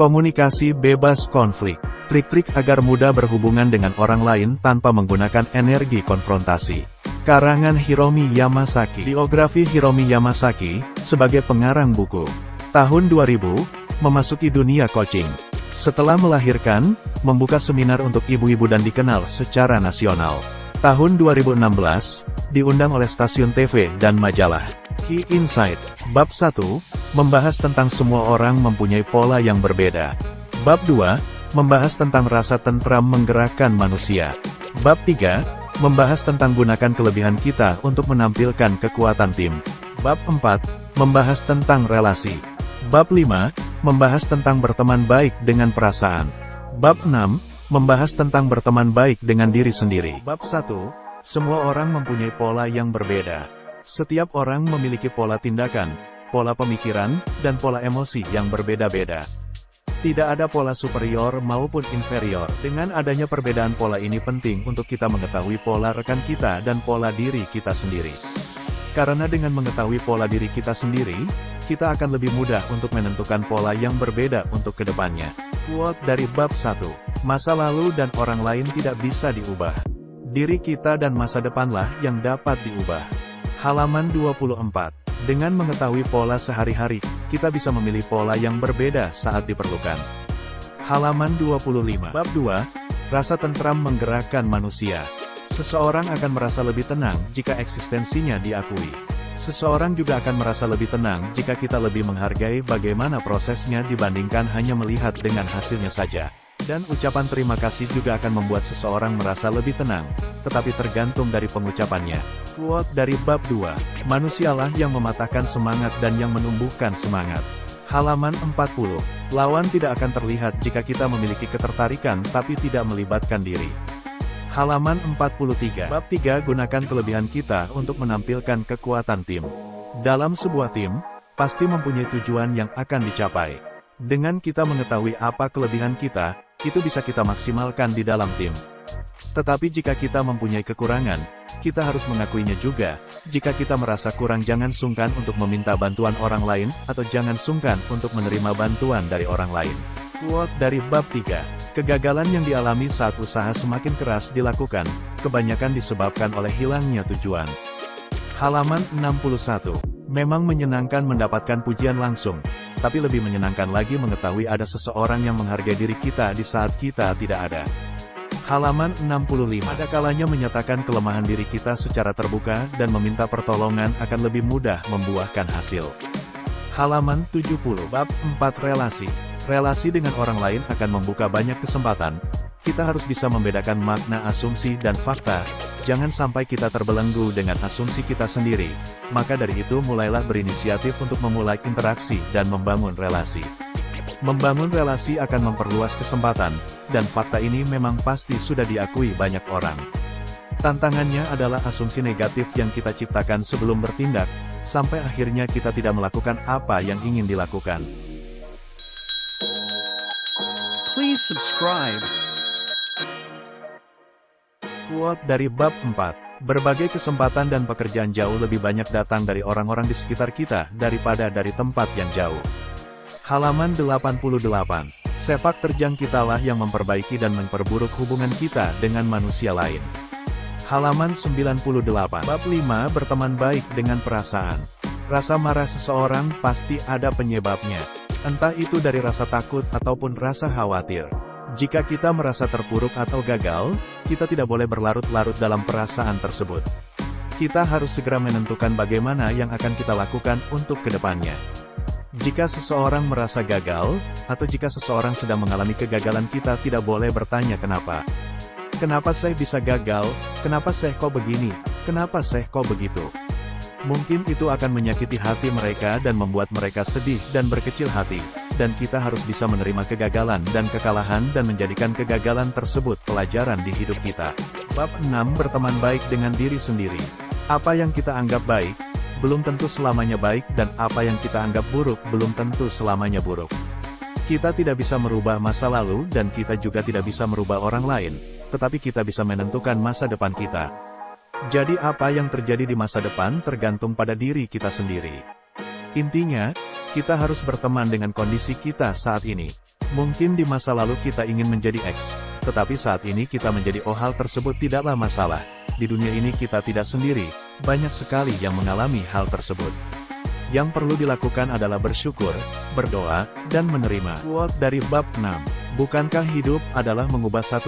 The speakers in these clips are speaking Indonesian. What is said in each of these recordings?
Komunikasi bebas konflik. Trik-trik agar mudah berhubungan dengan orang lain tanpa menggunakan energi konfrontasi. Karangan Hiromi Yamasaki. Biografi Hiromi Yamasaki, sebagai pengarang buku. Tahun 2000, memasuki dunia coaching. Setelah melahirkan, membuka seminar untuk ibu-ibu dan dikenal secara nasional. Tahun 2016, diundang oleh stasiun TV dan majalah. Key Insight. Bab 1, membahas tentang semua orang mempunyai pola yang berbeda. Bab 2, membahas tentang rasa tentram menggerakkan manusia. Bab 3, membahas tentang gunakan kelebihan kita untuk menampilkan kekuatan tim. Bab 4, membahas tentang relasi. Bab 5, membahas tentang berteman baik dengan perasaan. Bab 6, membahas tentang berteman baik dengan diri sendiri. Bab 1, semua orang mempunyai pola yang berbeda. Setiap orang memiliki pola tindakan, pola pemikiran, dan pola emosi yang berbeda-beda. Tidak ada pola superior maupun inferior. Dengan adanya perbedaan pola ini penting untuk kita mengetahui pola rekan kita dan pola diri kita sendiri. Karena dengan mengetahui pola diri kita sendiri, kita akan lebih mudah untuk menentukan pola yang berbeda untuk kedepannya. Quote dari bab 1. Masa lalu dan orang lain tidak bisa diubah. Diri kita dan masa depanlah yang dapat diubah. Halaman 24. Dengan mengetahui pola sehari-hari, kita bisa memilih pola yang berbeda saat diperlukan. Halaman 25. Bab 2. Rasa tentram menggerakkan manusia. Seseorang akan merasa lebih tenang jika eksistensinya diakui. Seseorang juga akan merasa lebih tenang jika kita lebih menghargai bagaimana prosesnya dibandingkan hanya melihat dengan hasilnya saja. Dan ucapan terima kasih juga akan membuat seseorang merasa lebih tenang, tetapi tergantung dari pengucapannya. Quote dari bab 2. Manusialah yang mematahkan semangat dan yang menumbuhkan semangat. Halaman 40. Lawan tidak akan terlihat jika kita memiliki ketertarikan tapi tidak melibatkan diri. Halaman 43. Bab 3. Gunakan kelebihan kita untuk menampilkan kekuatan tim. Dalam sebuah tim, pasti mempunyai tujuan yang akan dicapai. Dengan kita mengetahui apa kelebihan kita, itu bisa kita maksimalkan di dalam tim. Tetapi jika kita mempunyai kekurangan, kita harus mengakuinya juga. Jika kita merasa kurang, jangan sungkan untuk meminta bantuan orang lain, atau jangan sungkan untuk menerima bantuan dari orang lain. Quote dari bab 3. Kegagalan yang dialami saat usaha semakin keras dilakukan, kebanyakan disebabkan oleh hilangnya tujuan. Halaman 61. Memang menyenangkan mendapatkan pujian langsung, tapi lebih menyenangkan lagi mengetahui ada seseorang yang menghargai diri kita di saat kita tidak ada. Halaman 65. Ada kalanya menyatakan kelemahan diri kita secara terbuka dan meminta pertolongan akan lebih mudah membuahkan hasil. Halaman 70. Bab 4. Relasi. Relasi dengan orang lain akan membuka banyak kesempatan. Kita harus bisa membedakan makna asumsi dan fakta. Jangan sampai kita terbelenggu dengan asumsi kita sendiri. Maka dari itu mulailah berinisiatif untuk memulai interaksi dan membangun relasi. Membangun relasi akan memperluas kesempatan, dan fakta ini memang pasti sudah diakui banyak orang. Tantangannya adalah asumsi negatif yang kita ciptakan sebelum bertindak, sampai akhirnya kita tidak melakukan apa yang ingin dilakukan. Please subscribe. Quote dari bab 4. Berbagai kesempatan dan pekerjaan jauh lebih banyak datang dari orang-orang di sekitar kita daripada dari tempat yang jauh. Halaman 88. Sepak terjang kitalah yang memperbaiki dan memperburuk hubungan kita dengan manusia lain. Halaman 98. Bab 5. Berteman baik dengan perasaan. Rasa marah seseorang pasti ada penyebabnya. Entah itu dari rasa takut ataupun rasa khawatir. Jika kita merasa terpuruk atau gagal, kita tidak boleh berlarut-larut dalam perasaan tersebut. Kita harus segera menentukan bagaimana yang akan kita lakukan untuk kedepannya. Jika seseorang merasa gagal, atau jika seseorang sedang mengalami kegagalan, kita tidak boleh bertanya kenapa. Kenapa saya bisa gagal? Kenapa saya kok begini? Kenapa saya kok begitu? Mungkin itu akan menyakiti hati mereka dan membuat mereka sedih dan berkecil hati, dan kita harus bisa menerima kegagalan dan kekalahan dan menjadikan kegagalan tersebut pelajaran di hidup kita. Bab 6. Berteman baik dengan diri sendiri. Apa yang kita anggap baik, belum tentu selamanya baik, dan apa yang kita anggap buruk, belum tentu selamanya buruk. Kita tidak bisa merubah masa lalu, dan kita juga tidak bisa merubah orang lain, tetapi kita bisa menentukan masa depan kita. Jadi apa yang terjadi di masa depan tergantung pada diri kita sendiri. Intinya, kita harus berteman dengan kondisi kita saat ini. Mungkin di masa lalu kita ingin menjadi X, tetapi saat ini kita menjadi O. Hal tersebut tidaklah masalah. Di dunia ini kita tidak sendiri, banyak sekali yang mengalami hal tersebut. Yang perlu dilakukan adalah bersyukur, berdoa, dan menerima. Quote dari bab 6. Bukankah hidup adalah mengubah 1%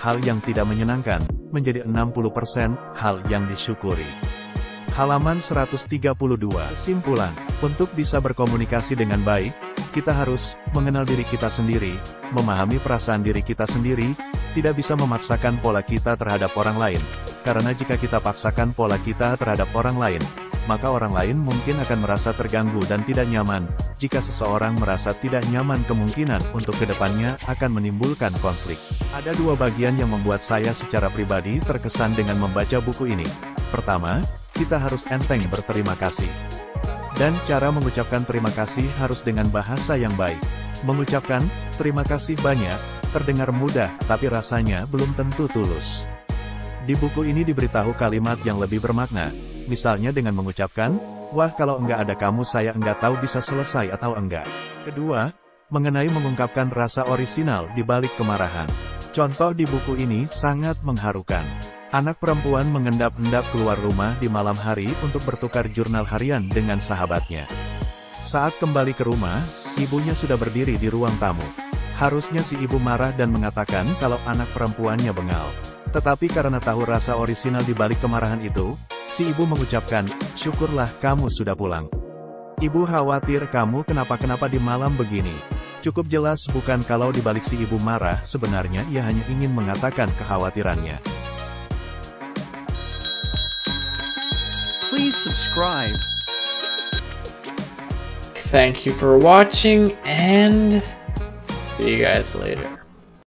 hal yang tidak menyenangkan, menjadi 60% hal yang disyukuri. Halaman 132. Kesimpulan, untuk bisa berkomunikasi dengan baik, kita harus mengenal diri kita sendiri, memahami perasaan diri kita sendiri, tidak bisa memaksakan pola kita terhadap orang lain, karena jika kita paksakan pola kita terhadap orang lain, maka orang lain mungkin akan merasa terganggu dan tidak nyaman. Jika seseorang merasa tidak nyaman, kemungkinan untuk kedepannya akan menimbulkan konflik. Ada dua bagian yang membuat saya secara pribadi terkesan dengan membaca buku ini. Pertama, kita harus enteng berterima kasih. Dan cara mengucapkan terima kasih harus dengan bahasa yang baik. Mengucapkan terima kasih banyak terdengar mudah, tapi rasanya belum tentu tulus. Di buku ini diberitahu kalimat yang lebih bermakna, misalnya dengan mengucapkan, wah kalau enggak ada kamu saya enggak tahu bisa selesai atau enggak. Kedua, mengenai mengungkapkan rasa orisinal di balik kemarahan. Contoh di buku ini sangat mengharukan. Anak perempuan mengendap-endap keluar rumah di malam hari untuk bertukar jurnal harian dengan sahabatnya. Saat kembali ke rumah, ibunya sudah berdiri di ruang tamu. Harusnya si ibu marah dan mengatakan kalau anak perempuannya bengal. Tetapi karena tahu rasa orisinal di balik kemarahan itu, si ibu mengucapkan, syukurlah kamu sudah pulang. Ibu khawatir kamu kenapa-kenapa di malam begini. Cukup jelas bukan kalau di balik si ibu marah, sebenarnya ia hanya ingin mengatakan kekhawatirannya. Please subscribe. Thank you for watching, and see you guys later.